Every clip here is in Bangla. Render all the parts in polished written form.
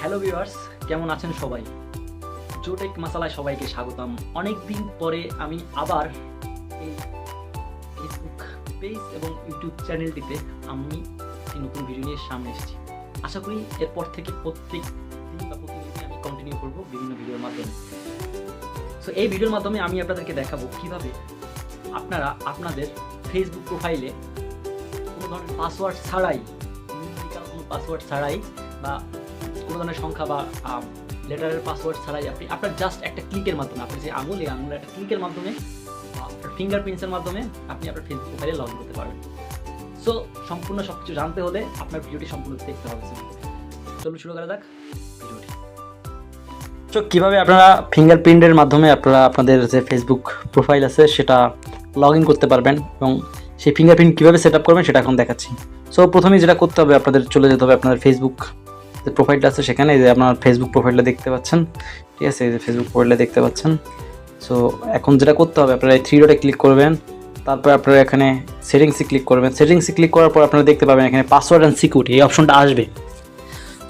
হ্যালো ভিউয়ার্স, কেমন আছেন সবাই? জোটেক মাসালায় সবাইকে স্বাগতম। অনেক দিন পরে আমি আবার এই ফেসবুক পেজ এবং ইউটিউব চ্যানেলটিতে আমি একটি নতুন ভিডিও নিয়ে সামনে এসেছি। আশা করি এরপর থেকে প্রত্যেক দিন বা প্রতিদিনই আমি কন্টিনিউ করব বিভিন্ন ভিডিওর মাধ্যমে। সো এই ভিডিওর মাধ্যমে আমি আপনাদেরকে দেখাবো কিভাবে আপনারা আপনাদের ফেসবুক প্রোফাইলে কোনো ধরনের পাসওয়ার্ড ছাড়াই, নিউমেরিক্যাল কোনো পাসওয়ার্ড ছাড়াই বা কোনো ধরনের সংখ্যা বা লেটারের পাসওয়ার্ড ছাড়াই আপনি আপনার জাস্ট একটা ক্লিকের মাধ্যমে, আপনি যে আঙুলের একটা ক্লিকের মাধ্যমে, আপনার ফিঙ্গারপ্রিন্টসের মাধ্যমে আপনি আপনার ফেসবুক প্রোফাইলে লগ ইন করতে পারবেন। সো সম্পূর্ণ সব কিছু জানতে হলে আপনার ভিডিওটি সম্পূর্ণ দেখতে হবে। চলুন শুরু করা যাক ভিডিওটি। তো কীভাবে আপনারা ফিঙ্গারপ্রিন্টের মাধ্যমে আপনারা আপনাদের যে ফেসবুক প্রোফাইল আছে সেটা লগ ইন করতে পারবেন এবং সেই ফিঙ্গারপ্রিন্ট কীভাবে সেট আপ করবেন সেটা এখন দেখাচ্ছি। সো প্রথমেই যেটা করতে হবে, আপনাদের চলে যেতে হবে আপনাদের ফেসবুক যে প্রোফাইলটা আছে সেখানে। এই যে আপনার ফেসবুক প্রোফাইলটা দেখতে পাচ্ছেন, ঠিক আছে? এই যে ফেসবুক প্রোফাইলটা দেখতে পাচ্ছেন। সো এখন যেটা করতে হবে, আপনারা এই 3 ডটে ক্লিক করবেন, তারপর আপনারা এখানে সেটিংসে ক্লিক করবেন। সেটিংসে ক্লিক করার পর আপনারা দেখতে পাবেন এখানে পাসওয়ার্ড অ্যান্ড সিকিউরিটি এই অপশনটা আসবে।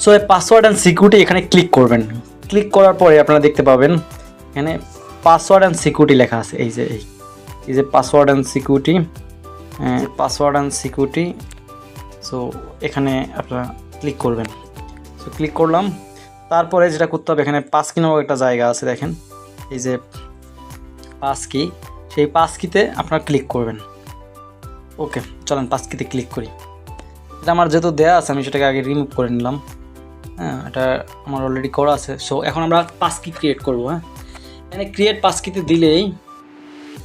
সো এই পাসওয়ার্ড অ্যান্ড সিকিউরিটি এখানে ক্লিক করবেন। ক্লিক করার পরে আপনারা দেখতে পাবেন এখানে পাসওয়ার্ড অ্যান্ড সিকিউরিটি লেখা আছে। এই যে পাসওয়ার্ড অ্যান্ড সিকিউরিটি, সো এখানে আপনারা ক্লিক করবেন। সো ক্লিক করলাম, তারপরে যেটা করতে হবে এখানে পাসকি নামক একটা জায়গা আছে, দেখেন এই যে পাসকি, সেই পাসকিতে আপনারা ক্লিক করবেন। ওকে, চলেন পাসকিতে ক্লিক করি। এটা আমার যেহেতু দেওয়া আছে আমি সেটাকে আগে রিমুভ করে নিলাম। হ্যাঁ, এটা আমার অলরেডি করা আছে। সো এখন আমরা পাসকি ক্রিয়েট করবো। হ্যাঁ, এখানে ক্রিয়েট পাসকিতে দিলেই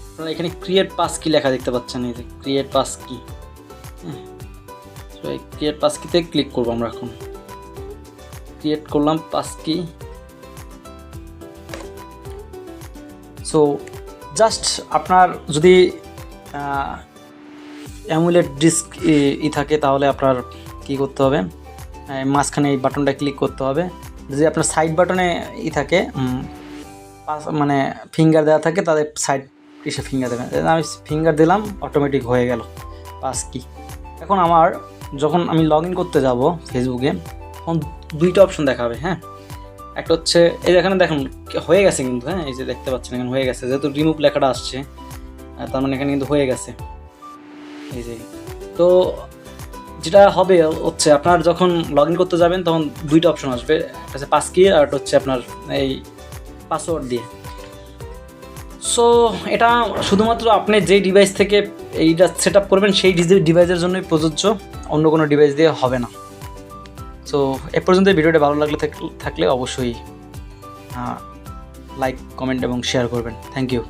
আপনারা এখানে ক্রিয়েট পাসকি লেখা দেখতে পাচ্ছেন, এই যে ক্রিয়েট পাসকি। হ্যাঁ, সো এই ক্রিয়েট পাসকিতে ক্লিক করবো আমরা। এখন ক্রিয়েট করলাম পাসকি। সো জাস্ট আপনার যদি অ্যামুলেট ডিস্ক থাকে তাহলে আপনার কি করতে হবে, মাঝখানে এই বাটনটা ক্লিক করতে হবে। যদি আপনার সাইড বাটনে থাকে, মানে ফিঙ্গার দেওয়া থাকে, তাদের সাইড এসে ফিঙ্গার দেবেন। আমি ফিঙ্গার দিলাম, অটোমেটিক হয়ে গেল পাসকি। এখন আমার যখন আমি লগ ইন করতে যাব ফেসবুকে, তখন 2টা অপশন দেখাবে। হ্যাঁ, একটা হচ্ছে এই এখানে দেখুন হয়ে গেছে কিন্তু। হ্যাঁ, এই যে দেখতে পাচ্ছেন এখানে হয়ে গেছে, যেহেতু রিমুভ লেখাটা আসছে তার মানে এখানে কিন্তু হয়ে গেছে। এই যে তো যেটা হবে হচ্ছে আপনার যখন লগ ইন করতে যাবেন তখন 2টা অপশন আসবে, একটা হচ্ছে পাসকি আর একটা হচ্ছে আপনার এই পাসওয়ার্ড দিয়ে। সো এটা শুধুমাত্র আপনি যেই ডিভাইস থেকে এইটা সেট আপ করবেন সেই ডিভাইসের জন্যই প্রযোজ্য, অন্য কোনো ডিভাইস দিয়ে হবে না। সো এ পর্যন্ত ভিডিওটা ভালো লাগলে থাকলে অবশ্যই লাইক, কমেন্ট এবং শেয়ার করবেন। Thank you.